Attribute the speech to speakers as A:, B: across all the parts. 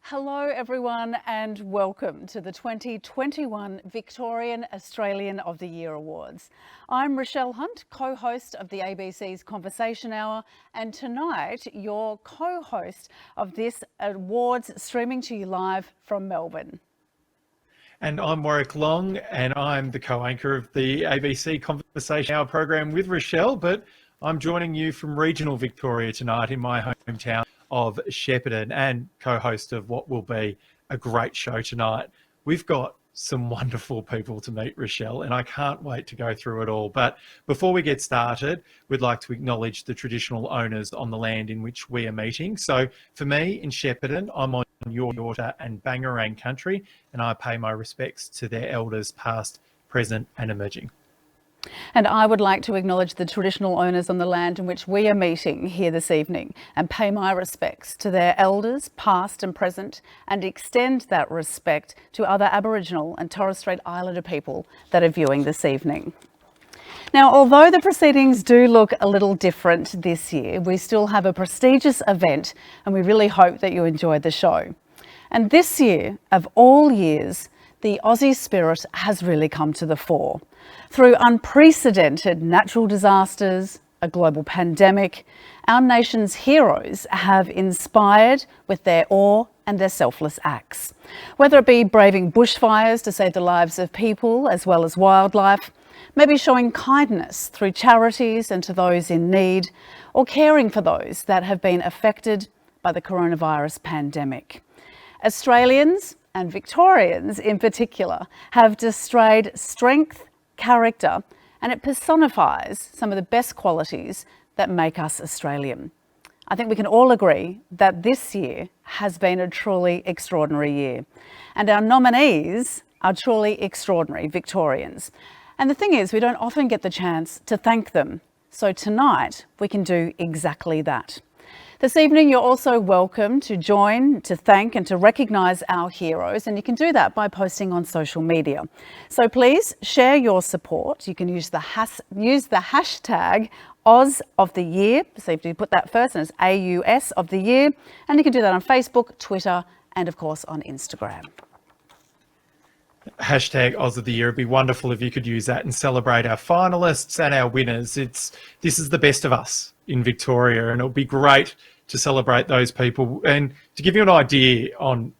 A: Hello everyone and welcome to the 2021 Victorian Australian of the Year Awards. I'm Rochelle Hunt, co-host of the ABC's Conversation Hour, and tonight your co-host of this awards, streaming to you live from Melbourne.
B: And I'm Warwick Long, and I'm the co-anchor of the ABC Conversation Hour program with Rochelle, but I'm joining you from regional Victoria tonight in my hometown of Shepparton and co-host of what will be a great show tonight. We've got some wonderful people to meet, Rochelle, and I can't wait to go through it all. But before we get started, we'd like to acknowledge the traditional owners on the land in which we are meeting. So for me in Shepparton, I'm on Yorta and Bangarang country, and I pay my respects to their elders past, present and emerging.
A: And I would like to acknowledge the traditional owners on the land in which we are meeting here this evening and pay my respects to their elders, past and present, and extend that respect to other Aboriginal and Torres Strait Islander people that are viewing this evening. Now, although the proceedings do look a little different this year, we still have a prestigious event and we really hope that you enjoyed the show. And this year, of all years, the Aussie spirit has really come to the fore. Through unprecedented natural disasters, a global pandemic, our nation's heroes have inspired with their awe and their selfless acts. Whether it be braving bushfires to save the lives of people as well as wildlife, maybe showing kindness through charities and to those in need, or caring for those that have been affected by the coronavirus pandemic. Australians and Victorians in particular have displayed strength, character, and it personifies some of the best qualities that make us Australian. I think we can all agree that this year has been a truly extraordinary year, and our nominees are truly extraordinary Victorians. And the thing is, we don't often get the chance to thank them, so tonight we can do exactly that. This evening, you're also welcome to join, to thank and to recognise our heroes, and you can do that by posting on social media. So please share your support. You can use the hashtag Oz of the Year. So if you put that first, and it's AUS of the Year, and you can do that on Facebook, Twitter, and of course on Instagram.
B: Hashtag Oz of the Year. It'd be wonderful if you could use that and celebrate our finalists and our winners. This is the best of us in Victoria, and it'll be great to celebrate those people. And to give you an idea on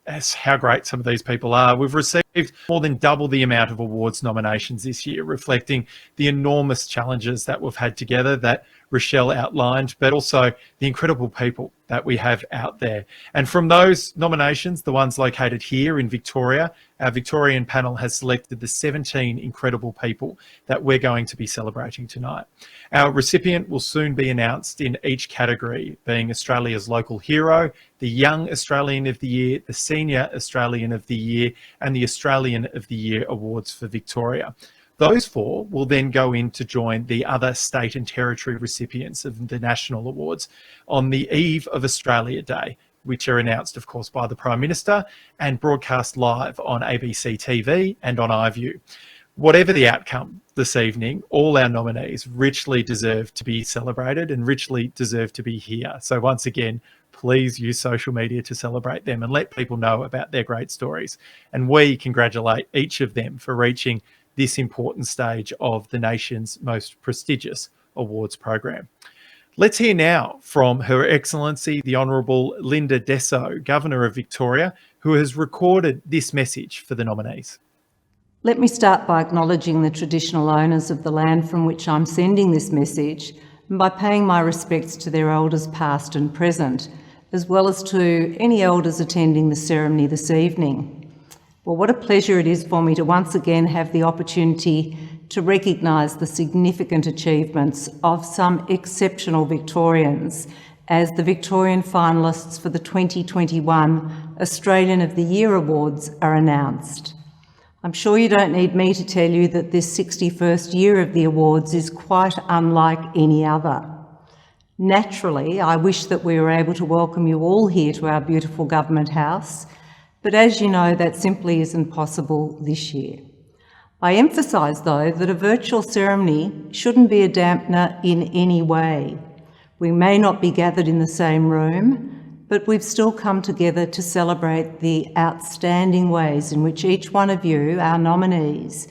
B: how great some of these people are, we've received more than double the amount of awards nominations this year, reflecting the enormous challenges that we've had together that Rochelle outlined, but also the incredible people that we have out there. And from those nominations, the ones located here in Victoria, our Victorian panel has selected the 17 incredible people that we're going to be celebrating tonight. Our recipient will soon be announced in each category, being Australia's Local Hero, the Young Australian of the Year, the Senior Australian of the Year, and the Australian of the Year awards for Victoria. Those four will then go in to join the other state and territory recipients of the national awards on the eve of Australia Day, which are announced, of course, by the Prime Minister and broadcast live on ABC TV and on iView. Whatever the outcome this evening, all our nominees richly deserve to be celebrated and richly deserve to be here. So once again, please use social media to celebrate them and let people know about their great stories. And we congratulate each of them for reaching this important stage of the nation's most prestigious awards program. Let's hear now from Her Excellency, the Honourable Linda Dessau, Governor of Victoria, who has recorded this message for the nominees.
C: Let me start by acknowledging the traditional owners of the land from which I'm sending this message, and by paying my respects to their elders past and present, as well as to any elders attending the ceremony this evening. Well, what a pleasure it is for me to once again have the opportunity to recognise the significant achievements of some exceptional Victorians as the Victorian finalists for the 2021 Australian of the Year Awards are announced. I'm sure you don't need me to tell you that this 61st year of the awards is quite unlike any other. Naturally, I wish that we were able to welcome you all here to our beautiful Government House, but as you know, that simply isn't possible this year. I emphasise, though, that a virtual ceremony shouldn't be a dampener in any way. We may not be gathered in the same room, but we've still come together to celebrate the outstanding ways in which each one of you, our nominees,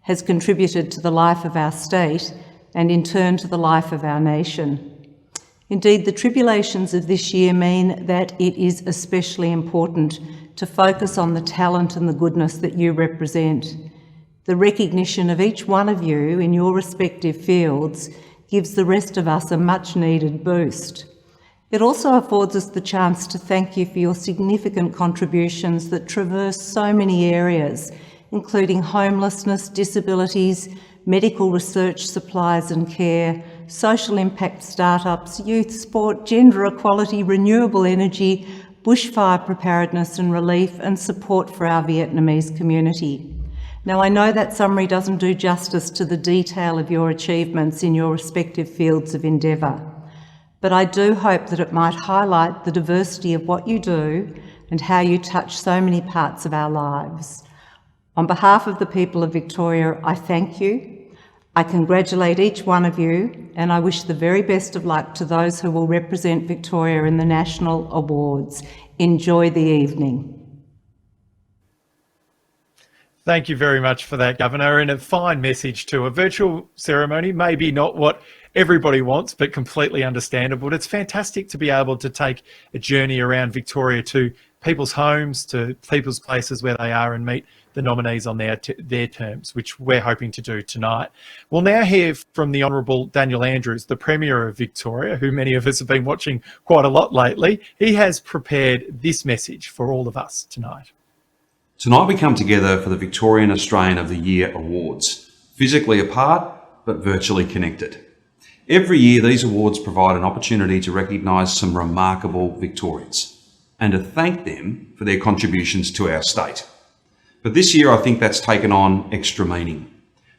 C: has contributed to the life of our state and in turn to the life of our nation. Indeed, the tribulations of this year mean that it is especially important to focus on the talent and the goodness that you represent. The recognition of each one of you in your respective fields gives the rest of us a much-needed boost. It also affords us the chance to thank you for your significant contributions that traverse so many areas, including homelessness, disabilities, medical research, supplies and care, social impact startups, youth sport, gender equality, renewable energy, bushfire preparedness and relief, and support for our Vietnamese community. Now, I know that summary doesn't do justice to the detail of your achievements in your respective fields of endeavour, but I do hope that it might highlight the diversity of what you do and how you touch so many parts of our lives. On behalf of the people of Victoria, I thank you. I congratulate each one of you, and I wish the very best of luck to those who will represent Victoria in the national awards. Enjoy the evening.
B: Thank you very much for that, Governor, and a fine message too. A virtual ceremony, maybe not what everybody wants, but completely understandable. But it's fantastic to be able to take a journey around Victoria to people's homes, to people's places where they are, and meet the nominees on their terms, which we're hoping to do tonight. We'll now hear from the Honourable Daniel Andrews, the Premier of Victoria, who many of us have been watching quite a lot lately. He has prepared this message for all of us tonight.
D: Tonight we come together for the Victorian Australian of the Year Awards, physically apart but virtually connected. Every year these awards provide an opportunity to recognise some remarkable Victorians and to thank them for their contributions to our state. But this year I think that's taken on extra meaning.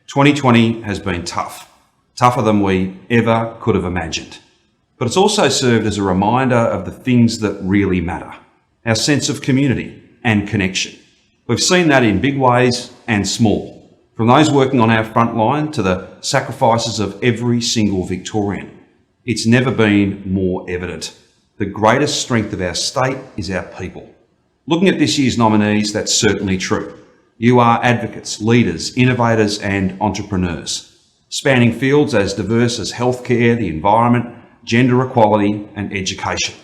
D: 2020 has been tough, tougher than we ever could have imagined. But it's also served as a reminder of the things that really matter, our sense of community and connection. We've seen that in big ways and small, from those working on our front line to the sacrifices of every single Victorian. It's never been more evident. The greatest strength of our state is our people. Looking at this year's nominees, that's certainly true. You are advocates, leaders, innovators and entrepreneurs, spanning fields as diverse as healthcare, the environment, gender equality and education.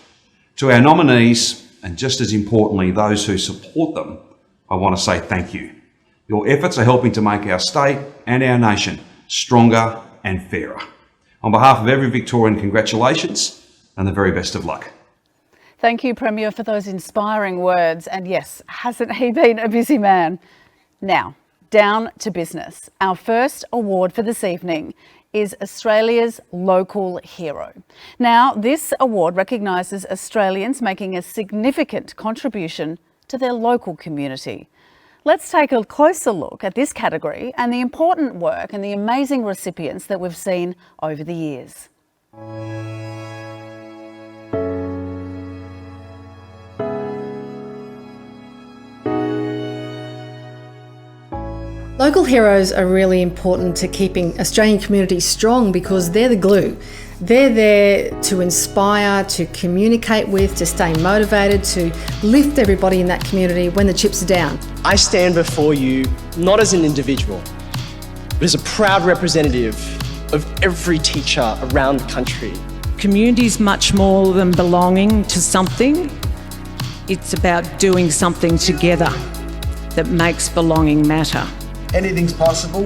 D: To our nominees, and just as importantly, those who support them, I want to say thank you. Your efforts are helping to make our state and our nation stronger and fairer. On behalf of every Victorian, congratulations and the very best of luck.
A: Thank you, Premier, for those inspiring words. And yes, hasn't he been a busy man? Now, down to business. Our first award for this evening is Australia's Local Hero. Now, this award recognises Australians making a significant contribution to their local community. Let's take a closer look at this category and the important work and the amazing recipients that we've seen over the years.
E: Local heroes are really important to keeping Australian communities strong because they're the glue. They're there to inspire, to communicate with, to stay motivated, to lift everybody in that community when the chips are down.
F: I stand before you not as an individual, but as a proud representative of every teacher around the country.
G: Community's much more than belonging to something. It's about doing something together that makes belonging matter.
H: Anything's possible.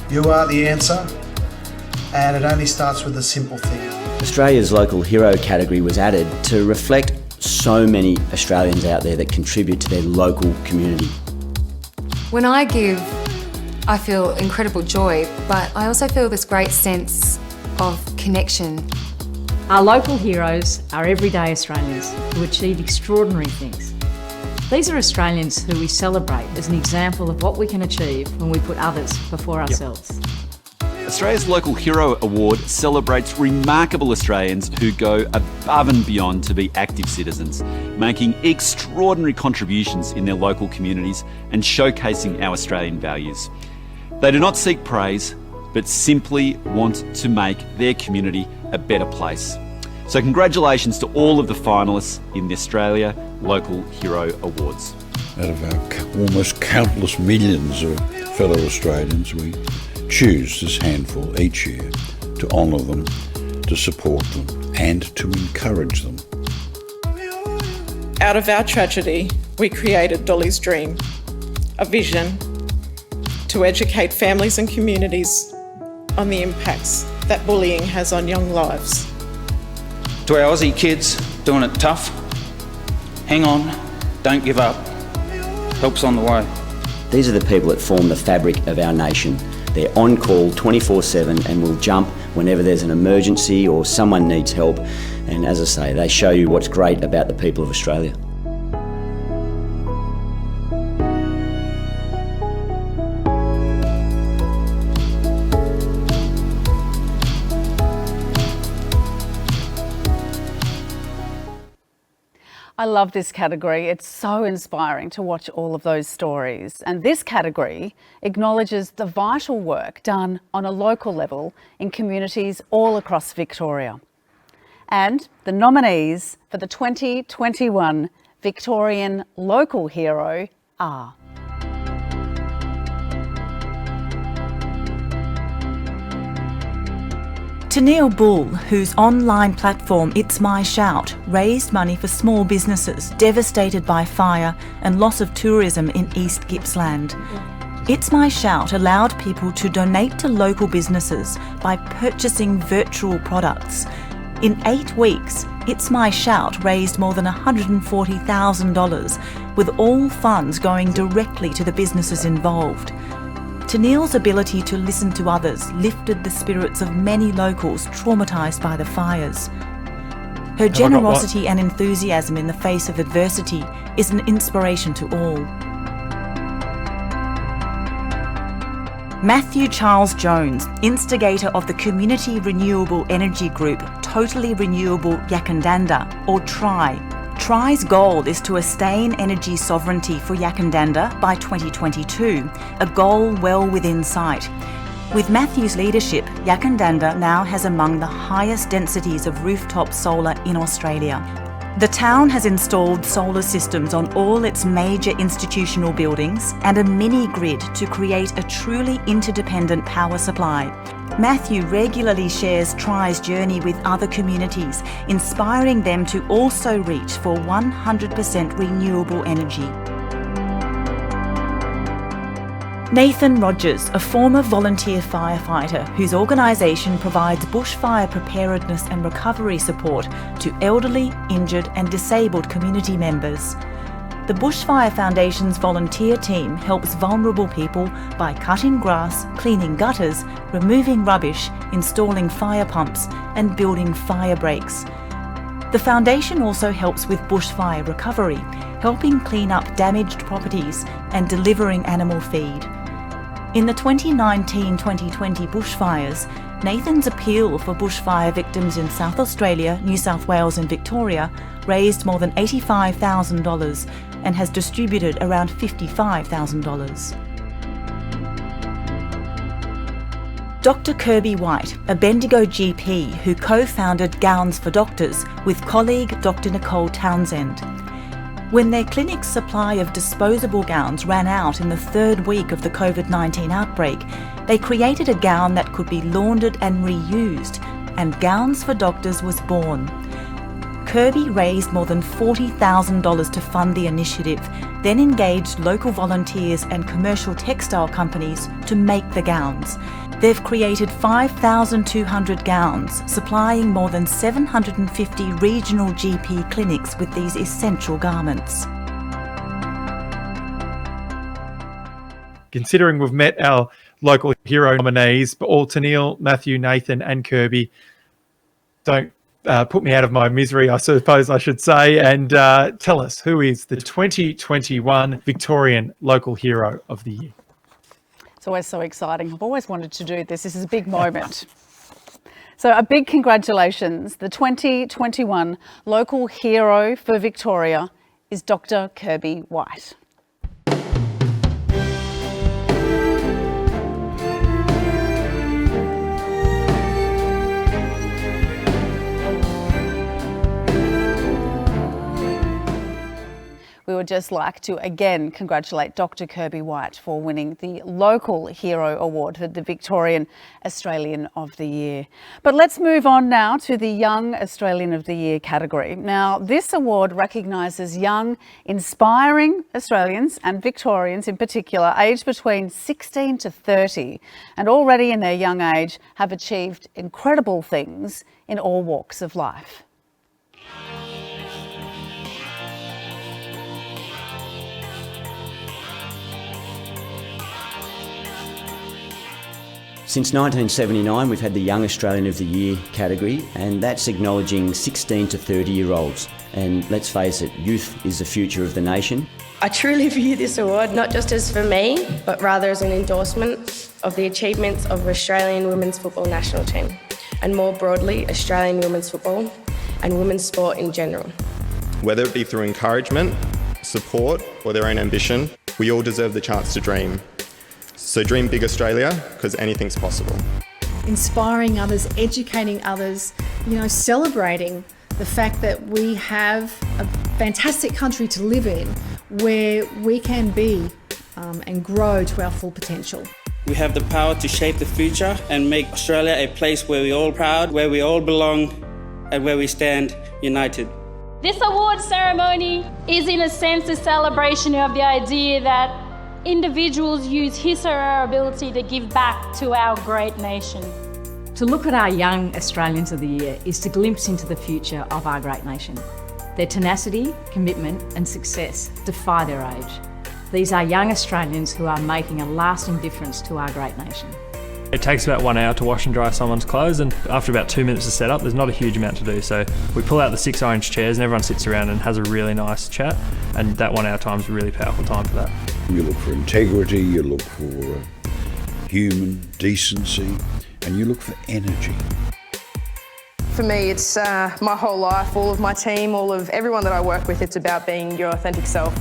H: You are the answer. And it only starts with a simple thing.
I: Australia's Local Hero category was added to reflect so many Australians out there that contribute to their local community.
J: When I give, I feel incredible joy, but I also feel this great sense of connection.
K: Our local heroes are everyday Australians who achieve extraordinary things. These are Australians who we celebrate as an example of what we can achieve when we put others before ourselves.
L: Australia's Local Hero Award celebrates remarkable Australians who go above and beyond to be active citizens, making extraordinary contributions in their local communities and showcasing our Australian values. They do not seek praise, but simply want to make their community a better place. So congratulations to all of the finalists in the Australia Local Hero Awards.
M: Out of our almost countless millions of fellow Australians, we choose this handful each year to honour them, to support them and to encourage them.
N: Out of our tragedy, we created Dolly's dream, a vision to educate families and communities on the impacts that bullying has on young lives.
O: To our Aussie kids doing it tough, hang on, don't give up, help's on the way.
I: These are the people that form the fabric of our nation. They're on call 24/7 and will jump whenever there's an emergency or someone needs help. And as I say, they show you what's great about the people of Australia.
A: I love this category. It's so inspiring to watch all of those stories. And this category acknowledges the vital work done on a local level in communities all across Victoria. And the nominees for the 2021 Victorian Local Hero are
P: Tenille Bull, whose online platform It's My Shout raised money for small businesses devastated by fire and loss of tourism in East Gippsland. It's My Shout allowed people to donate to local businesses by purchasing virtual products. In 8 weeks, It's My Shout raised more than $140,000, with all funds going directly to the businesses involved. Tenille's ability to listen to others lifted the spirits of many locals traumatised by the fires. Her generosity and enthusiasm in the face of adversity is an inspiration to all. Matthew Charles Jones, instigator of the community renewable energy group Totally Renewable Yakandanda, or TRI. TRI's goal is to attain energy sovereignty for Yakandanda by 2022, a goal well within sight. With Matthew's leadership, Yakandanda now has among the highest densities of rooftop solar in Australia. The town has installed solar systems on all its major institutional buildings and a mini-grid to create a truly interdependent power supply. Matthew regularly shares TRI's journey with other communities, inspiring them to also reach for 100% renewable energy. Nathan Rogers, a former volunteer firefighter whose organisation provides bushfire preparedness and recovery support to elderly, injured and disabled community members. The Bushfire Foundation's volunteer team helps vulnerable people by cutting grass, cleaning gutters, removing rubbish, installing fire pumps and building fire breaks. The foundation also helps with bushfire recovery, helping clean up damaged properties and delivering animal feed. In the 2019-2020 bushfires, Nathan's appeal for bushfire victims in South Australia, New South Wales and Victoria raised more than $85,000 and has distributed around $55,000. Dr. Kirby White, a Bendigo GP who co-founded Gowns for Doctors with colleague Dr. Nicole Townsend. When their clinic's supply of disposable gowns ran out in the 3rd week of the COVID-19 outbreak, they created a gown that could be laundered and reused, and Gowns for Doctors was born. Kirby raised more than $40,000 to fund the initiative, then engaged local volunteers and commercial textile companies to make the gowns. They've created 5,200 gowns, supplying more than 750 regional GP clinics with these essential garments.
B: Considering we've met our local hero nominees, but all Tenille, Matthew, Nathan and Kirby, don't put me out of my misery, I suppose I should say, and tell us, who is the 2021 Victorian Local Hero of the Year?
A: It's always so exciting. I've always wanted to do this. This is a big moment. So a big congratulations. The 2021 Local Hero for Victoria is Dr. Kirby White. would just like to again congratulate Dr. Kirby White for winning the Local Hero Award for the Victorian Australian of the Year. But let's move on now to the Young Australian of the Year category. Now, this award recognises young, inspiring Australians and Victorians in particular, aged between 16 to 30, and already in their young age have achieved incredible things in all walks of life.
I: Since 1979, we've had the Young Australian of the Year category, and that's acknowledging 16 to 30-year-olds. And let's face it, youth is the future of the nation.
Q: I truly view this award not just as for me, but rather as an endorsement of the achievements of Australian women's football national team, and more broadly, Australian women's football and women's sport in general.
R: Whether it be through encouragement, support, or their own ambition, we all deserve the chance to dream. So dream big, Australia, because anything's possible.
E: Inspiring others, educating others, celebrating the fact that we have a fantastic country to live in where we can be and grow to our full potential.
S: We have the power to shape the future and make Australia a place where we're all proud, where we all belong, and where we stand united.
T: This award ceremony is in a sense a celebration of the idea that individuals use his or her ability to give back to our great nation.
K: To look at our Young Australians of the Year is to glimpse into the future of our great nation. Their tenacity, commitment and success defy their age. These are young Australians who are making a lasting difference to our great nation.
U: It takes about 1 hour to wash and dry someone's clothes, and after about 2 minutes to set up, there's not a huge amount to do. So we pull out the 6 orange chairs and everyone sits around and has a really nice chat, and that 1 hour time is a really powerful time for that.
M: You look for integrity, you look for human decency, and you look for energy.
V: For me, it's my whole life, all of my team, all of everyone that I work with, it's about being your authentic self.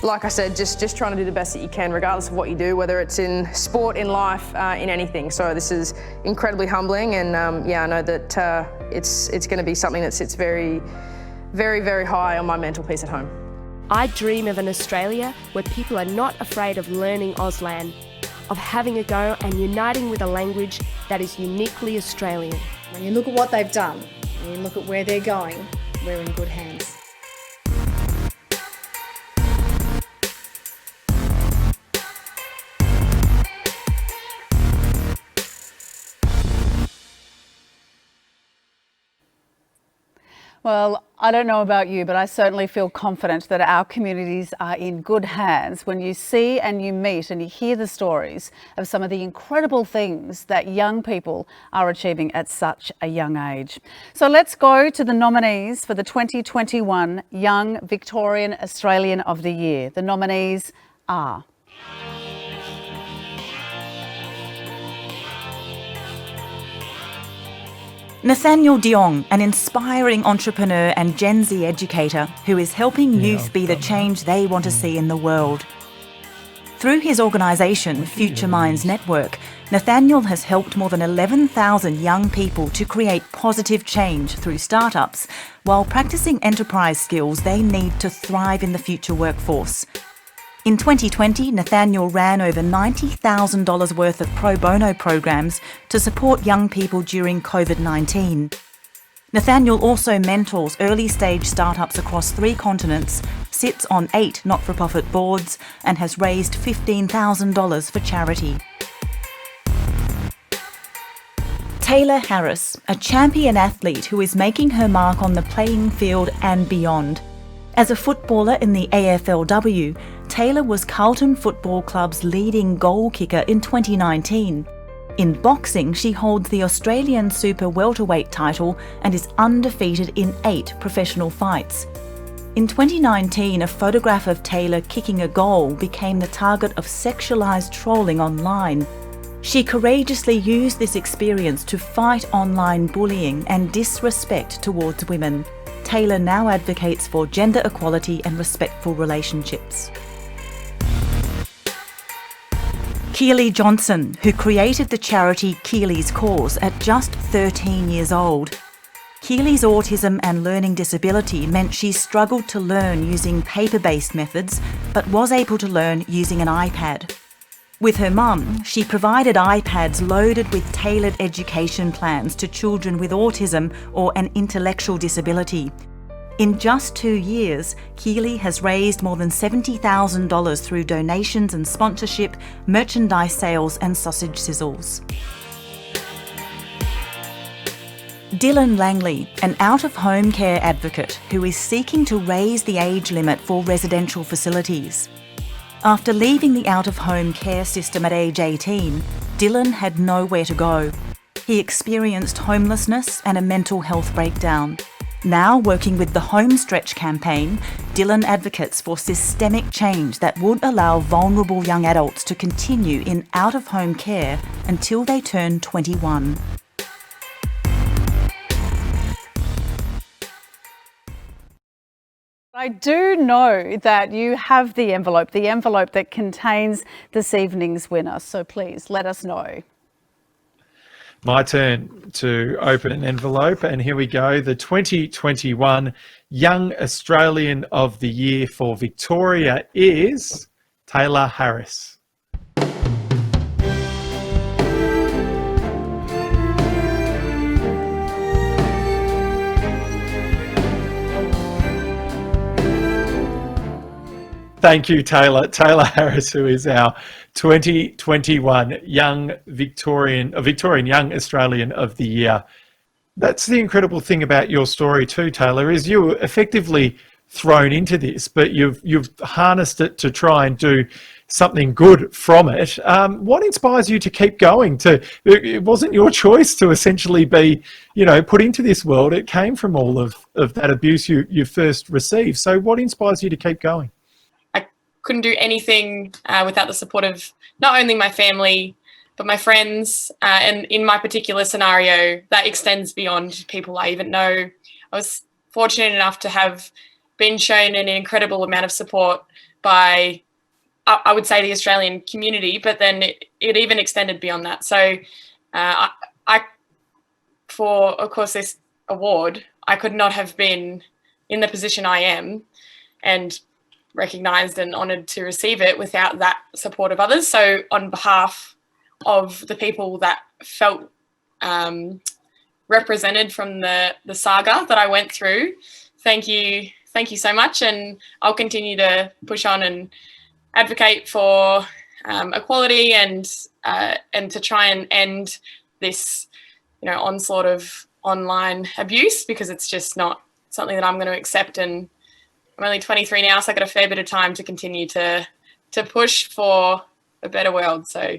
V: Like I said, just trying to do the best that you can, regardless of what you do, whether it's in sport, in life, in anything. So this is incredibly humbling, and I know that it's going to be something that sits very, very, very high on my mental piece at home.
W: I dream of an Australia where people are not afraid of learning Auslan, of having a go and uniting with a language that is uniquely Australian.
E: When you look at what they've done, and you look at where they're going, we're in good hands.
A: Well, I don't know about you, but I certainly feel confident that our communities are in good hands when you see and you meet and you hear the stories of some of the incredible things that young people are achieving at such a young age. So let's go to the nominees for the 2021 Young Victorian Australian of the Year. The nominees are
P: Nathaniel Diong, an inspiring entrepreneur and Gen Z educator who is helping youth be the change they want to see in the world. Through his organisation, Future Minds Network, Nathaniel has helped more than 11,000 young people to create positive change through startups while practising enterprise skills they need to thrive in the future workforce. In 2020, Nathaniel ran over $90,000 worth of pro bono programs to support young people during COVID-19. Nathaniel also mentors early-stage startups across 3 continents, sits on 8 not-for-profit boards, and has raised $15,000 for charity. Taylor Harris, a champion athlete who is making her mark on the playing field and beyond. As a footballer in the AFLW, Taylor was Carlton Football Club's leading goal kicker in 2019. In boxing, she holds the Australian Super Welterweight title and is undefeated in 8 professional fights. In 2019, a photograph of Taylor kicking a goal became the target of sexualised trolling online. She courageously used this experience to fight online bullying and disrespect towards women. Taylor now advocates for gender equality and respectful relationships. Keely Johnson, who created the charity Keely's Cause at just 13 years old. Keely's autism and learning disability meant she struggled to learn using paper-based methods, but was able to learn using an iPad. With her mum, she provided iPads loaded with tailored education plans to children with autism or an intellectual disability. In just 2 years, Keely has raised more than $70,000 through donations and sponsorship, merchandise sales and sausage sizzles. Dylan Langley, an out-of-home care advocate who is seeking to raise the age limit for residential facilities. After leaving the out-of-home care system at age 18, Dylan had nowhere to go. He experienced homelessness and a mental health breakdown. Now working with the Homestretch campaign, Dylan advocates for systemic change that would allow vulnerable young adults to continue in out-of-home care until they turn 21.
A: I do know that you have the envelope that contains this evening's winner. So please let us know.
B: My turn to open an envelope, and here we go. The 2021 Young Australian of the Year for Victoria is Taylor Harris. Thank you, Taylor. Taylor Harris, who is our 2021 Victorian Young Australian of the Year. That's the incredible thing about your story too, Taylor, is you were effectively thrown into this, but you've harnessed it to try and do something good from it. What inspires you to keep going? It wasn't your choice to essentially be, put into this world. It came from all of that abuse you first received. So what inspires you to keep going?
C: Couldn't do anything without the support of not only my family, but my friends. And in my particular scenario, that extends beyond people I even know. I was fortunate enough to have been shown an incredible amount of support by, I would say, the Australian community, but then it even extended beyond that. So for, of course, this award, I could not have been in the position I am and recognised and honoured to receive it without that support of others. So on behalf of the people that felt represented from the saga that I went through, thank you so much, and I'll continue to push on and advocate for equality and to try and end this onslaught of online abuse, because it's just not something that I'm going to accept. And I'm only 23 now, so I've got a fair bit of time to continue to push for a better world. So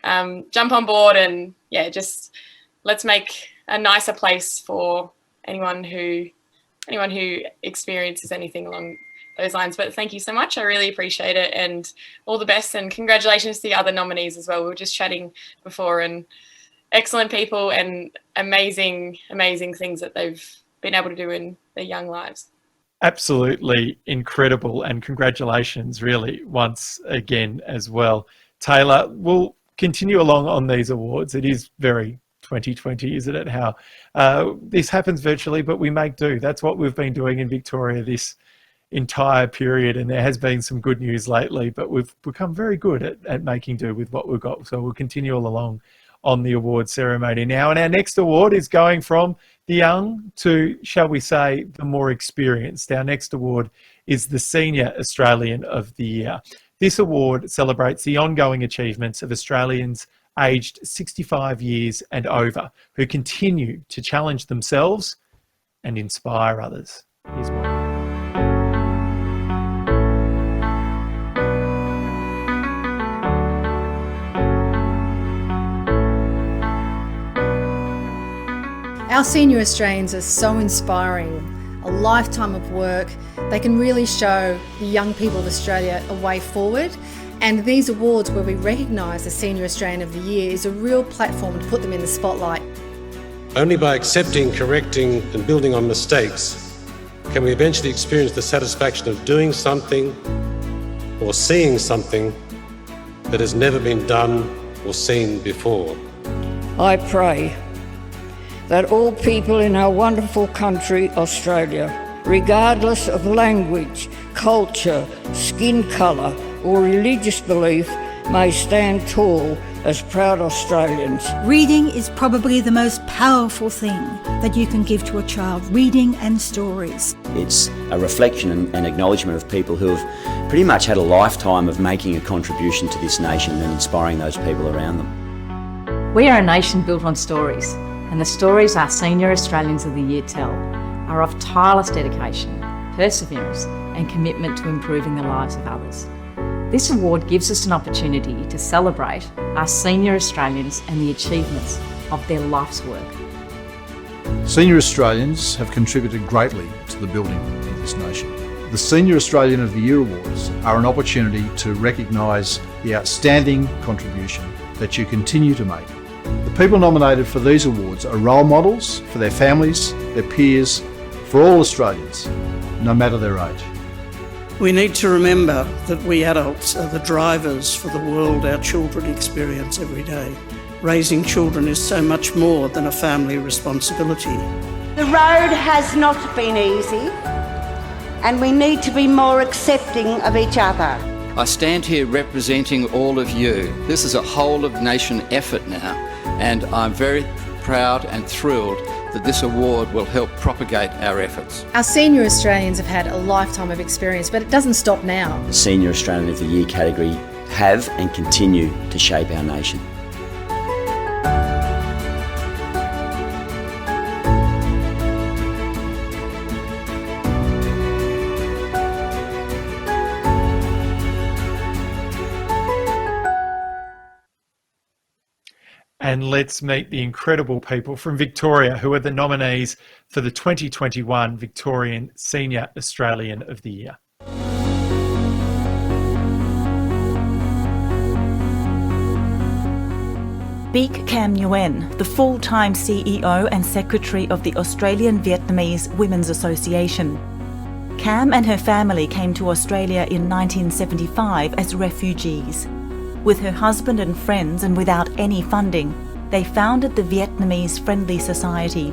C: jump on board and just let's make a nicer place for anyone who experiences anything along those lines. But thank you so much. I really appreciate it, and all the best, and congratulations to the other nominees as well. We were just chatting before, and excellent people and amazing things that they've been able to do in their young lives.
B: Absolutely incredible, and congratulations really once again as well. Taylor, we'll continue along on these awards. It is very 2020, isn't it? How this happens virtually, but we make do. That's what we've been doing in Victoria this entire period, and there has been some good news lately, but we've become very good at making do with what we've got. So we'll continue all along on the award ceremony now. And our next award is going from the young to, shall we say, the more experienced. Our next award is the Senior Australian of the Year. This award celebrates the ongoing achievements of Australians aged 65 years and over who continue to challenge themselves and inspire others. Here's one.
E: Our Senior Australians are so inspiring. A lifetime of work. They can really show the young people of Australia a way forward. And these awards where we recognise the Senior Australian of the Year is a real platform to put them in the spotlight.
D: Only by accepting, correcting and building on mistakes can we eventually experience the satisfaction of doing something or seeing something that has never been done or seen before.
F: I pray that all people in our wonderful country, Australia, regardless of language, culture, skin colour or religious belief, may stand tall as proud Australians.
G: Reading is probably the most powerful thing that you can give to a child, reading and stories.
I: It's a reflection and acknowledgement of people who have pretty much had a lifetime of making a contribution to this nation and inspiring those people around them.
K: We are a nation built on stories, and the stories our Senior Australians of the Year tell are of tireless dedication, perseverance and commitment to improving the lives of others. This award gives us an opportunity to celebrate our Senior Australians and the achievements of their life's work.
H: Senior Australians have contributed greatly to the building of this nation. The Senior Australian of the Year Awards are an opportunity to recognise the outstanding contribution that you continue to make. The people nominated for these awards are role models for their families, their peers, for all Australians, no matter their age.
X: We need to remember that we adults are the drivers for the world our children experience every day. Raising children is so much more than a family responsibility.
Y: The road has not been easy, and we need to be more accepting of each other.
Z: I stand here representing all of you. This is a whole of nation effort now, and I'm very proud and thrilled that this award will help propagate our efforts.
E: Our Senior Australians have had a lifetime of experience, but it doesn't stop now.
I: The Senior Australian of the Year category have and continue to shape our nation.
B: And let's meet the incredible people from Victoria who are the nominees for the 2021 Victorian Senior Australian of the Year.
P: Bic Cam Nguyen, the full-time CEO and Secretary of the Australian Vietnamese Women's Association. Cam and her family came to Australia in 1975 as refugees. With her husband and friends and without any funding, they founded the Vietnamese Friendly Society.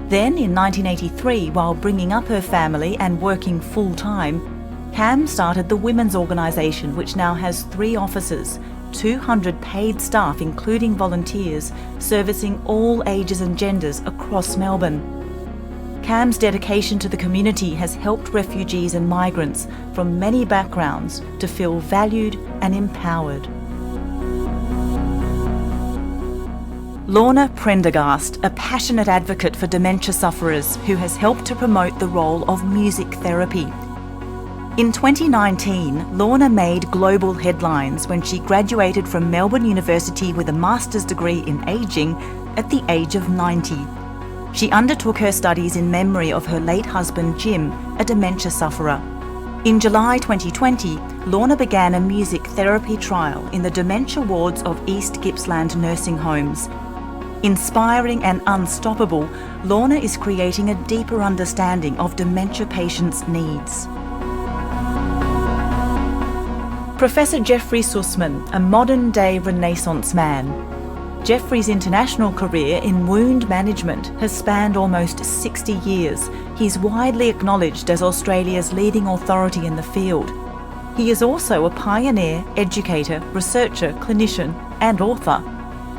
P: Then in 1983, while bringing up her family and working full-time, Cam started the women's organisation, which now has 3 offices, 200 paid staff including volunteers, servicing all ages and genders across Melbourne. Cam's dedication to the community has helped refugees and migrants from many backgrounds to feel valued and empowered. Lorna Prendergast, a passionate advocate for dementia sufferers who has helped to promote the role of music therapy. In 2019, Lorna made global headlines when she graduated from Melbourne University with a master's degree in ageing at the age of 90. She undertook her studies in memory of her late husband Jim, a dementia sufferer. In July 2020, Lorna began a music therapy trial in the dementia wards of East Gippsland nursing homes. Inspiring and unstoppable, Lorna is creating a deeper understanding of dementia patients' needs. Professor Jeffrey Sussman, a modern-day Renaissance man. Jeffrey's international career in wound management has spanned almost 60 years. He's widely acknowledged as Australia's leading authority in the field. He is also a pioneer, educator, researcher, clinician and author.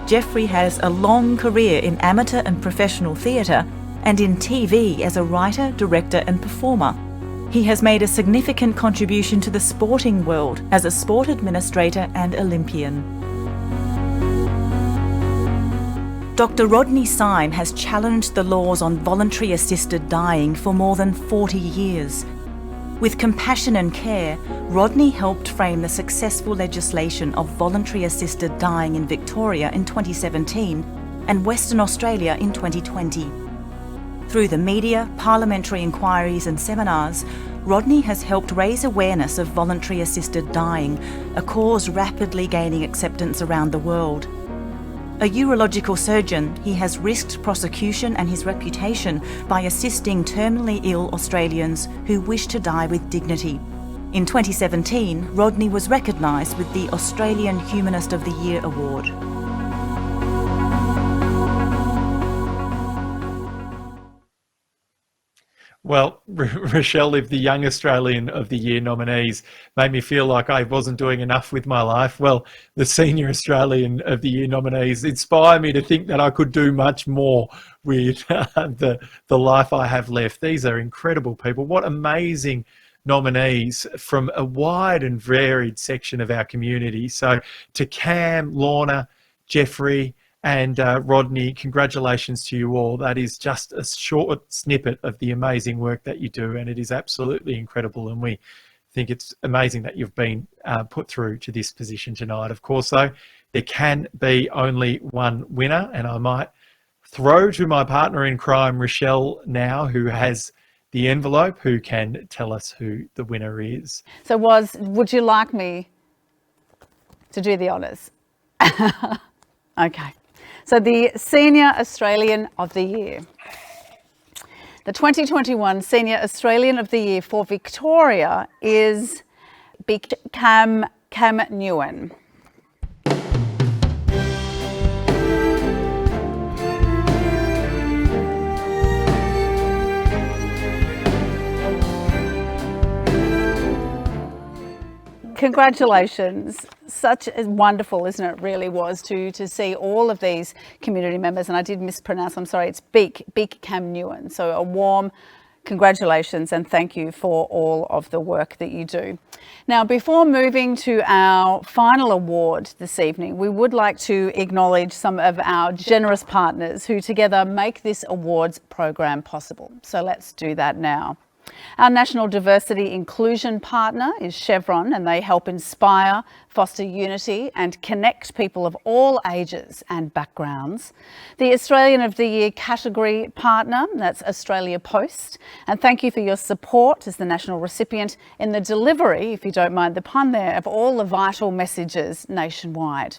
P: Jeffrey has a long career in amateur and professional theatre and in TV as a writer, director and performer. He has made a significant contribution to the sporting world as a sport administrator and Olympian. Dr. Rodney Syme has challenged the laws on voluntary assisted dying for more than 40 years. With compassion and care, Rodney helped frame the successful legislation of voluntary assisted dying in Victoria in 2017 and Western Australia in 2020. Through the media, parliamentary inquiries and seminars, Rodney has helped raise awareness of voluntary assisted dying, a cause rapidly gaining acceptance around the world. A urological surgeon, he has risked prosecution and his reputation by assisting terminally ill Australians who wish to die with dignity. In 2017, Rodney was recognised with the Australian Humanist of the Year Award.
B: Well, Rochelle, if the Young Australian of the Year nominees made me feel like I wasn't doing enough with my life, well, the Senior Australian of the Year nominees inspire me to think that I could do much more with the life I have left. These are incredible people. What amazing nominees from a wide and varied section of our community. So to Cam, Lorna, Jeffrey, and Rodney, congratulations to you all. That is just a short snippet of the amazing work that you do, and it is absolutely incredible. And we think it's amazing that you've been put through to this position tonight. Of course, though, there can be only one winner, and I might throw to my partner in crime, Rochelle, now, who has the envelope, who can tell us who the winner is.
A: So would you like me to do the honours? Okay. So the Senior Australian of the Year. The 2021 Senior Australian of the Year for Victoria is Cam Nguyen. Congratulations. Such a wonderful, isn't it, really was to see all of these community members, and I did mispronounce, I'm sorry, it's Beek Cam Nguyen. So a warm congratulations and thank you for all of the work that you do. Now, before moving to our final award this evening, we would like to acknowledge some of our generous partners who together make this awards program possible. So let's do that now. Our National Diversity Inclusion partner is Chevron, and they help inspire, foster unity and connect people of all ages and backgrounds. The Australian of the Year category partner, that's Australia Post, and thank you for your support as the national recipient in the delivery, if you don't mind the pun there, of all the vital messages nationwide.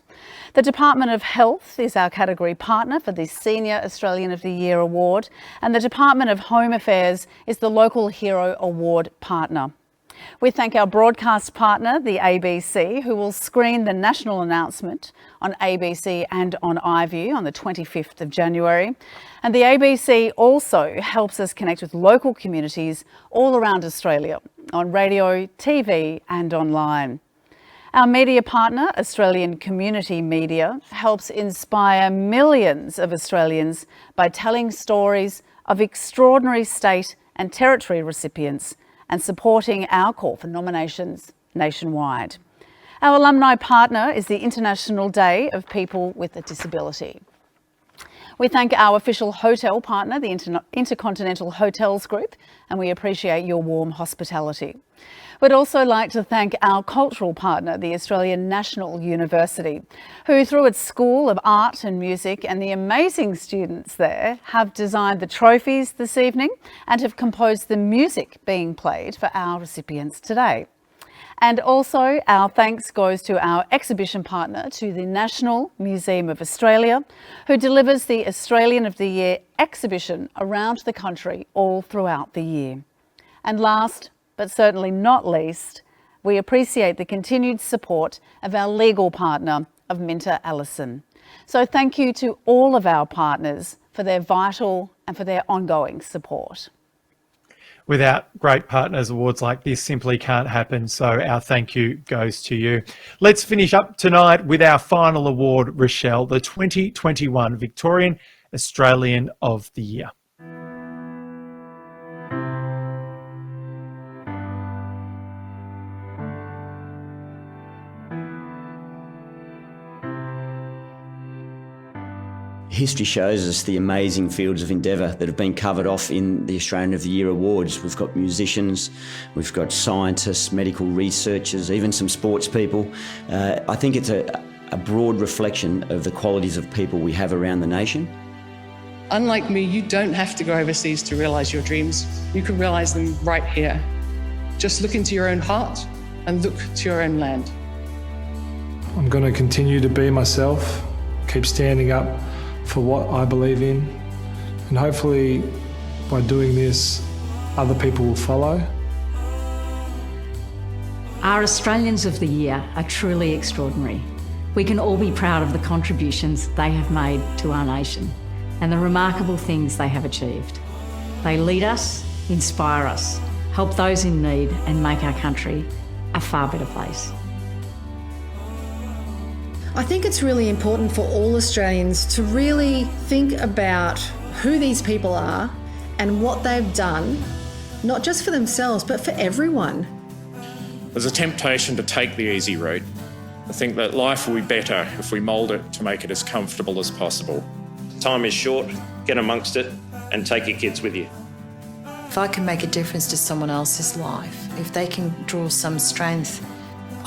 A: The Department of Health is our category partner for the Senior Australian of the Year award, and the Department of Home Affairs is the Local Hero Award partner. We thank our broadcast partner, the ABC, who will screen the national announcement on ABC and on iView on the 25th of January. And the ABC also helps us connect with local communities all around Australia on radio, TV and online. Our media partner, Australian Community Media, helps inspire millions of Australians by telling stories of extraordinary state and territory recipients and supporting our call for nominations nationwide. Our alumni partner is the International Day of People with a Disability. We thank our official hotel partner, the Intercontinental Hotels Group, and we appreciate your warm hospitality. We'd also like to thank our cultural partner, the Australian National University, who through its School of Art and Music and the amazing students there have designed the trophies this evening and have composed the music being played for our recipients today. And also our thanks goes to our exhibition partner, to the National Museum of Australia, who delivers the Australian of the Year exhibition around the country all throughout the year. And last, but certainly not least, we appreciate the continued support of our legal partner of Minter Ellison. So thank you to all of our partners for their vital and for their ongoing support.
B: Without great partners, awards like this simply can't happen. So our thank you goes to you. Let's finish up tonight with our final award, Rochelle, the 2021 Victorian Australian of the Year.
I: History shows us the amazing fields of endeavour that have been covered off in the Australian of the Year awards. We've got musicians, we've got scientists, medical researchers, even some sports people. I think it's a broad reflection of the qualities of people we have around the nation.
J: Unlike me, you don't have to go overseas to realise your dreams. You can realise them right here. Just look into your own heart and look to your own land.
L: I'm going to continue to be myself, keep standing up for what I believe in, and hopefully by doing this, other people will follow.
K: Our Australians of the Year are truly extraordinary. We can all be proud of the contributions they have made to our nation and the remarkable things they have achieved. They lead us, inspire us, help those in need and make our country a far better place.
E: I think it's really important for all Australians to really think about who these people are and what they've done, not just for themselves, but for everyone.
N: There's a temptation to take the easy route. I think that life will be better if we mould it to make it as comfortable as possible.
O: Time is short, get amongst it and take your kids with you.
Q: If I can make a difference to someone else's life, if they can draw some strength,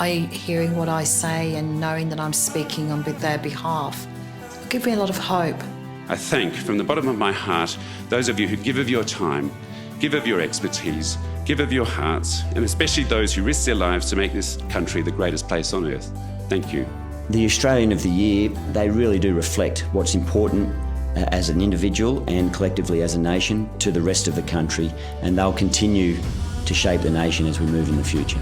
Q: hearing what I say and knowing that I'm speaking on their behalf, give me a lot of hope.
R: I thank from the bottom of my heart those of you who give of your time, give of your expertise, give of your hearts, and especially those who risk their lives to make this country the greatest place on earth. Thank you.
I: The Australian of the Year, they really do reflect what's important as an individual and collectively as a nation to the rest of the country, and they'll continue to shape the nation as we move in the future.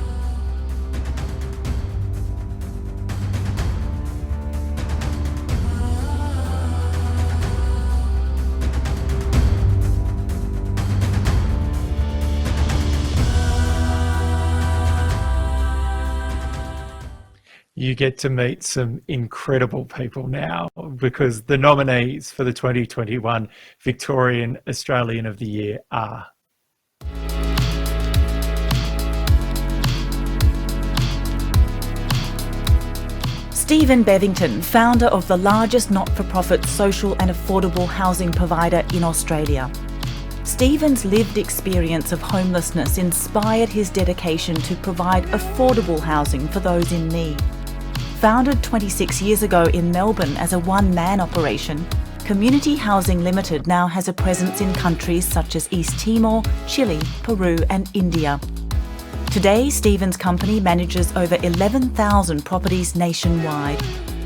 B: You get to meet some incredible people now, because the nominees for the 2021 Victorian Australian of the Year are
P: Stephen Bevington, founder of the largest not-for-profit social and affordable housing provider in Australia. Stephen's lived experience of homelessness inspired his dedication to provide affordable housing for those in need. Founded 26 years ago in Melbourne as a one-man operation, Community Housing Limited now has a presence in countries such as East Timor, Chile, Peru and India. Today, Stephen's company manages over 11,000 properties nationwide.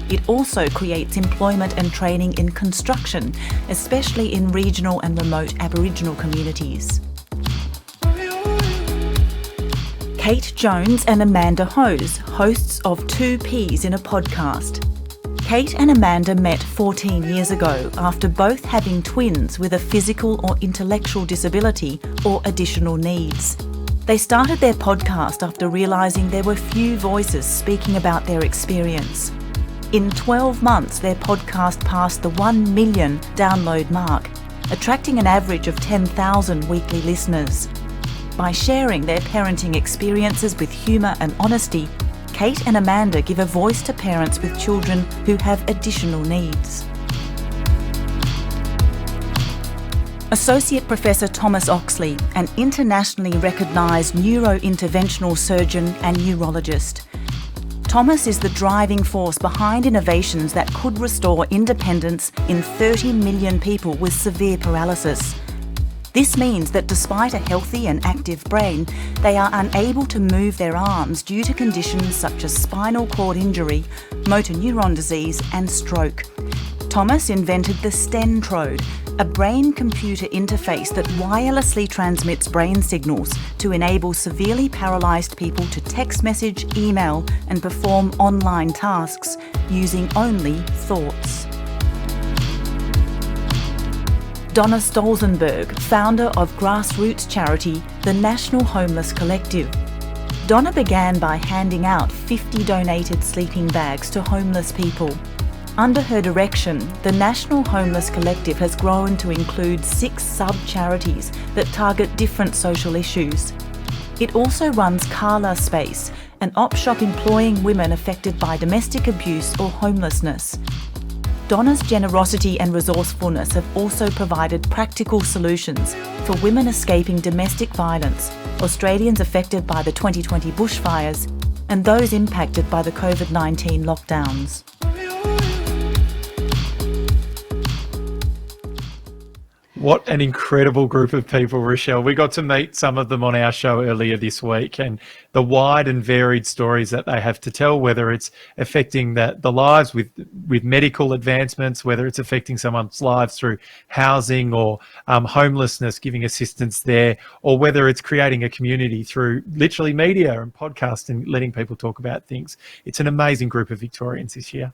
P: It also creates employment and training in construction, especially in regional and remote Aboriginal communities. Kate Jones and Amanda Hose, hosts of Two Peas in a Podcast. Kate and Amanda met 14 years ago after both having twins with a physical or intellectual disability or additional needs. They started their podcast after realising there were few voices speaking about their experience. In 12 months, their podcast passed the 1 million download mark, attracting an average of 10,000 weekly listeners. By sharing their parenting experiences with humour and honesty, Kate and Amanda give a voice to parents with children who have additional needs. Associate Professor Thomas Oxley, an internationally recognised neurointerventional surgeon and neurologist. Thomas is the driving force behind innovations that could restore independence in 30 million people with severe paralysis. This means that despite a healthy and active brain, they are unable to move their arms due to conditions such as spinal cord injury, motor neuron disease and stroke. Thomas invented the Stentrode, a brain-computer interface that wirelessly transmits brain signals to enable severely paralysed people to text message, email and perform online tasks using only thoughts. Donna Stolzenberg, founder of grassroots charity, the National Homeless Collective. Donna began by handing out 50 donated sleeping bags to homeless people. Under her direction, the National Homeless Collective has grown to include 6 sub-charities that target different social issues. It also runs Carla Space, an op shop employing women affected by domestic abuse or homelessness. Donna's generosity and resourcefulness have also provided practical solutions for women escaping domestic violence, Australians affected by the 2020 bushfires, and those impacted by the COVID-19 lockdowns.
B: What an incredible group of people, Rochelle. We got to meet some of them on our show earlier this week, and the wide and varied stories that they have to tell, whether it's affecting the lives with medical advancements, whether it's affecting someone's lives through housing or homelessness, giving assistance there, or whether it's creating a community through literally media and podcast and letting people talk about things. It's an amazing group of Victorians this year.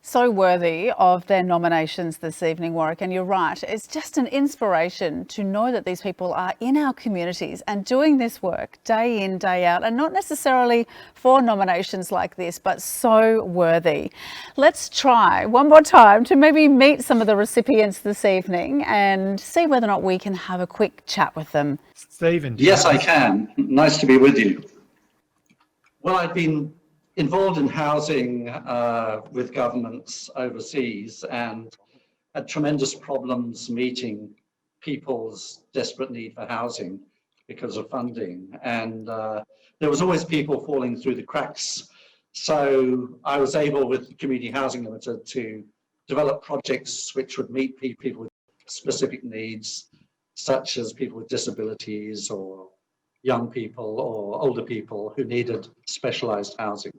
A: So worthy of their nominations this evening, Warwick, and you're right, it's just an inspiration to know that these people are in our communities and doing this work day in, day out, and not necessarily for nominations like this, but so worthy. Let's try one more time to maybe meet some of the recipients this evening and see whether or not we can have a quick chat with them.
B: Stephen.
M: Yes, I can. Nice to be with you. Well, I've been involved in housing with governments overseas and had tremendous problems meeting people's desperate need for housing because of funding. And there was always people falling through the cracks. So I was able with Community Housing Limited to develop projects which would meet people with specific needs, such as people with disabilities or young people or older people who needed specialised housing.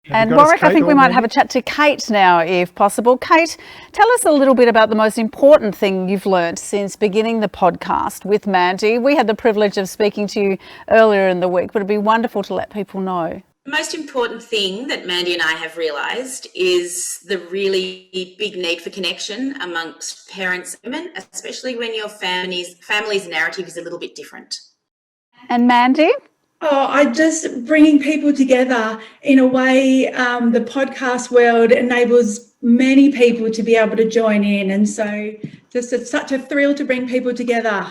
A: And Warwick, I think we might have a chat to Kate now, if possible. Kate, tell us a little bit about the most important thing you've learnt since beginning the podcast with Mandy. We had the privilege of speaking to you earlier in the week, but it'd be wonderful to let people know.
S: The most important thing that Mandy and I have realised is the really big need for connection amongst parents and women, especially when your family's narrative is a little bit different.
A: And Mandy?
T: Oh, I just bringing people together in a way, the podcast world enables many people to be able to join in. And so just it's such a thrill to bring people together.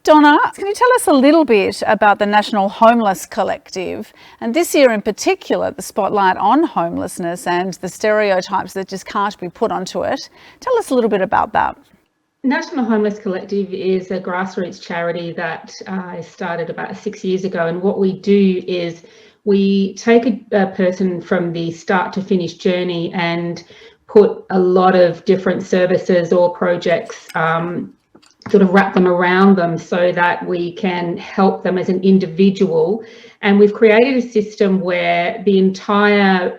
A: Donna, can you tell us a little bit about the National Homeless Collective, and this year in particular, the spotlight on homelessness and the stereotypes that just can't be put onto it? Tell us a little bit about that.
U: National Homeless Collective is a grassroots charity that I started about 6 years ago, and what we do is we take a person from the start to finish journey and put a lot of different services or projects sort of wrap them around them so that we can help them as an individual. And we've created a system where the entire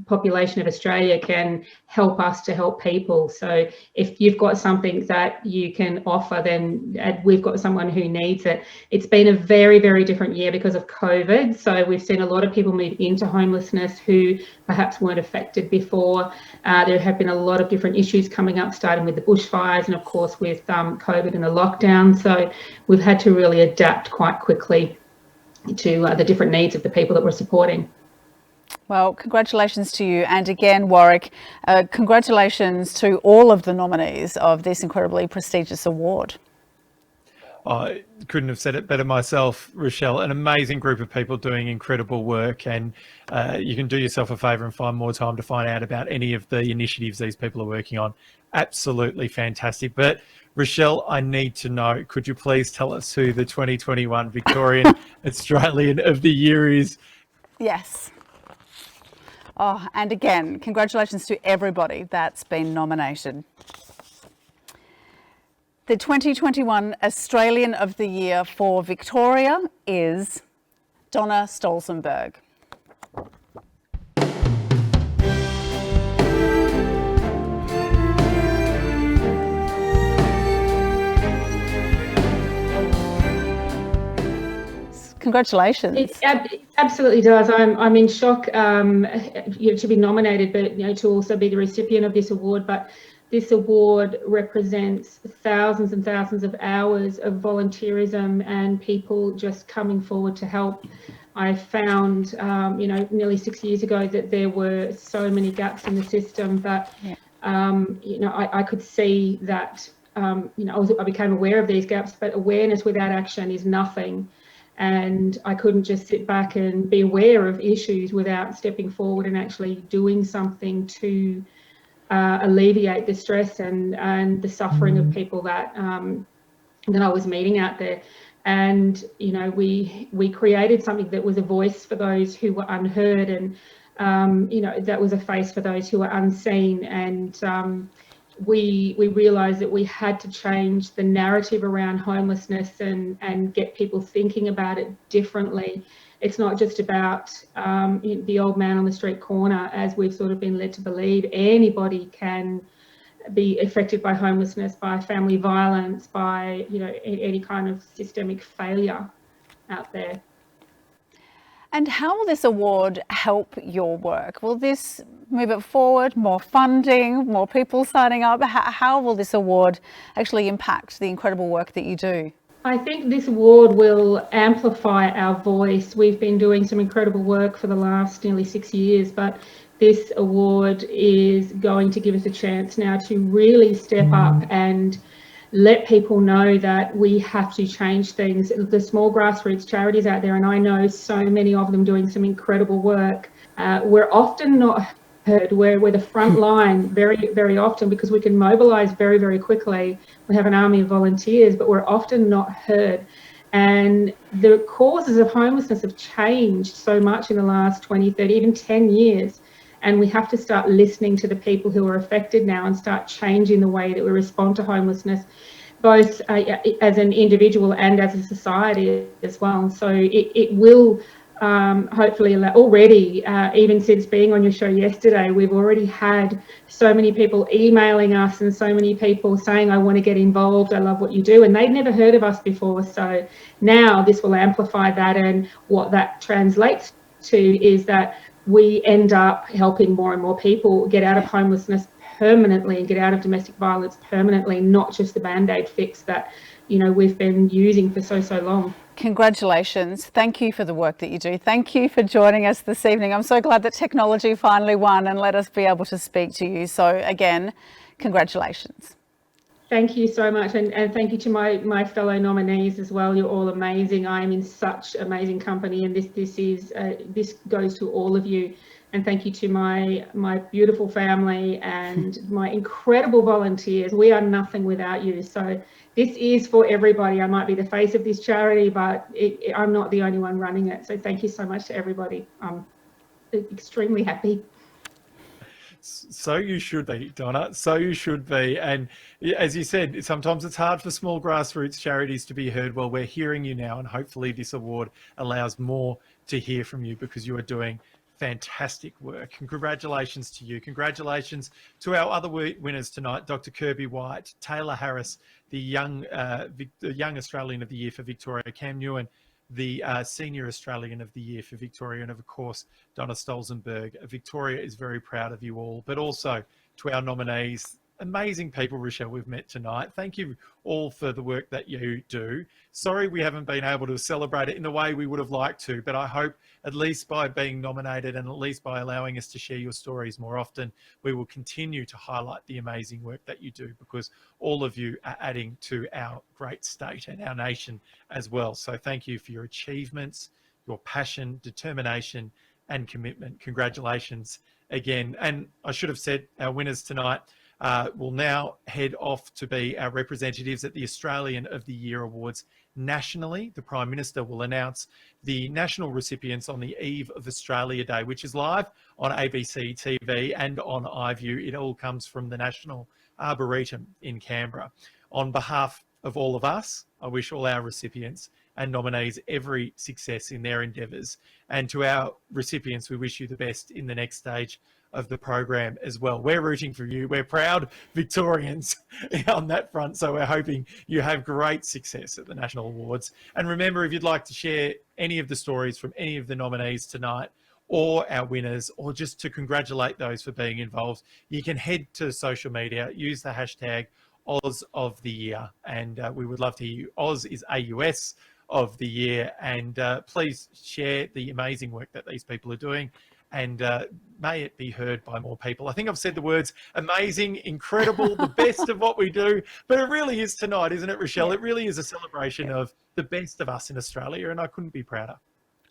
U: population of Australia can help us to help people. So if you've got something that you can offer, then we've got someone who needs it. It's been a very, very different year because of COVID. So we've seen a lot of people move into homelessness who perhaps weren't affected before. There have been a lot of different issues coming up, starting with the bushfires and of course with COVID and the lockdown. So we've had to really adapt quite quickly to the different needs of the people that we're supporting.
A: Well, congratulations to you. And again, Warwick, congratulations to all of the nominees of this incredibly prestigious award.
B: I couldn't have said it better myself, Rochelle. An amazing group of people doing incredible work, and you can do yourself a favour and find more time to find out about any of the initiatives these people are working on. Absolutely fantastic. But Rochelle, I need to know, could you please tell us who the 2021 Victorian Australian of the Year is?
A: Yes. Oh, and again, congratulations to everybody that's been nominated. The 2021 Australian of the Year for Victoria is Donna Stolzenberg. Congratulations.
U: It absolutely does. I'm in shock to be nominated, but to also be the recipient of this award. But this award represents thousands and thousands of hours of volunteerism and people just coming forward to help. I found, nearly 6 years ago that there were so many gaps in the system, but I could see that. I became aware of these gaps, but awareness without action is nothing. And I couldn't just sit back and be aware of issues without stepping forward and actually doing something to alleviate the stress and the suffering of people that I was meeting out there. And we created something that was a voice for those who were unheard, and that was a face for those who were unseen. And we realised that we had to change the narrative around homelessness and get people thinking about it differently. It's not just about the old man on the street corner, as we've sort of been led to believe. Anybody can be affected by homelessness, by family violence, by any kind of systemic failure out there.
A: And how will this award help your work? Will this move it forward? More funding, more people signing up? How will this award actually impact the incredible work that you do?
U: I think this award will amplify our voice. We've been doing some incredible work for the last nearly 6 years, but this award is going to give us a chance now to really step up and let people know that we have to change things. The small grassroots charities out there, and I know so many of them doing some incredible work, we're often not heard. We're the front line very, very often because we can mobilise very, very quickly. We have an army of volunteers, but we're often not heard. And the causes of homelessness have changed so much in the last 20, 30, even 10 years. And we have to start listening to the people who are affected now and start changing the way that we respond to homelessness, both as an individual and as a society as well. So it will hopefully already, even since being on your show yesterday, we've already had so many people emailing us and so many people saying, I want to get involved, I love what you do, and they'd never heard of us before. So now this will amplify that, and what that translates to is that we end up helping more and more people get out of homelessness permanently and get out of domestic violence permanently, not just the Band-Aid fix that, you know, we've been using for so long.
A: Congratulations. Thank you for the work that you do. Thank you for joining us this evening. I'm so glad that technology finally won and let us be able to speak to you. So again, congratulations.
U: Thank you so much, and thank you to my fellow nominees as well. You're all amazing. I am in such amazing company, and this goes to all of you. And thank you to my beautiful family and my incredible volunteers. We are nothing without you. So this is for everybody. I might be the face of this charity, but I'm not the only one running it. So thank you so much to everybody. I'm extremely happy.
B: So you should be, Donna. So you should be. And as you said, sometimes it's hard for small grassroots charities to be heard. Well, we're hearing you now, and hopefully this award allows more to hear from you because you are doing fantastic work. Congratulations to you. Congratulations to our other winners tonight, Dr. Kirby White, Taylor Harris, the young Australian of the Year for Victoria, Cam Newen, the Senior Australian of the Year for Victoria, and of course, Donna Stolzenberg. Victoria is very proud of you all, but also to our nominees, amazing people, Rochelle, we've met tonight. Thank you all for the work that you do. Sorry we haven't been able to celebrate it in the way we would have liked to, but I hope at least by being nominated and at least by allowing us to share your stories more often, we will continue to highlight the amazing work that you do, because all of you are adding to our great state and our nation as well. So thank you for your achievements, your passion, determination and commitment. Congratulations again. And I should have said our winners tonight will now head off to be our representatives at the Australian of the Year Awards nationally. The Prime Minister will announce the national recipients on the eve of Australia Day, which is live on ABC TV and on iView. It all comes from the National Arboretum in Canberra. On behalf of all of us, I wish all our recipients and nominees every success in their endeavours. And to our recipients, we wish you the best in the next stage of the program as well. We're rooting for you. We're proud Victorians on that front. So we're hoping you have great success at the National Awards. And remember, if you'd like to share any of the stories from any of the nominees tonight, or our winners, or just to congratulate those for being involved, you can head to social media, use the hashtag Oz of the Year, and we would love to hear you. Oz is AUS of the Year, and please share the amazing work that these people are doing, and may it be heard by more people. I think I've said the words amazing, incredible, the best of what we do, but it really is tonight, isn't it, Rochelle? It really is a celebration of the best of us in Australia, and I couldn't be prouder.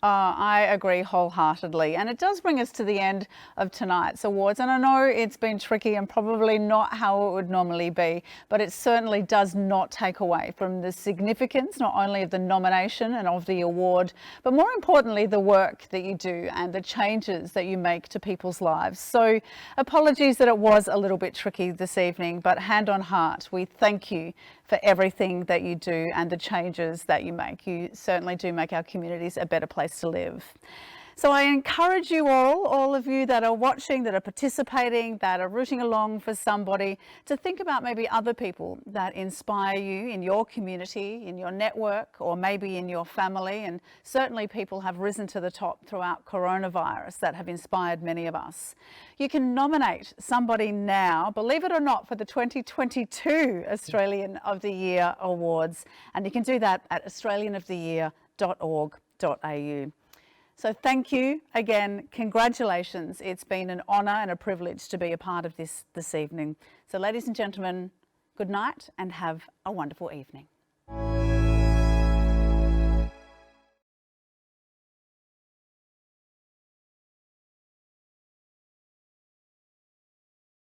A: I agree wholeheartedly, and it does bring us to the end of tonight's awards. And I know it's been tricky and probably not how it would normally be, but it certainly does not take away from the significance not only of the nomination and of the award, but more importantly the work that you do and the changes that you make to people's lives. So apologies that it was a little bit tricky this evening, but hand on heart, we thank you for everything that you do and the changes that you make. You certainly do make our communities a better place to live. So I encourage you all of you that are watching, that are participating, that are rooting along for somebody, to think about maybe other people that inspire you in your community, in your network, or maybe in your family. And certainly people have risen to the top throughout coronavirus that have inspired many of us. You can nominate somebody now, believe it or not, for the 2022 Australian of the Year Awards. And you can do that at australianoftheyear.org.au. So thank you again, congratulations. It's been an honour and a privilege to be a part of this evening. So ladies and gentlemen, good night and have a wonderful evening.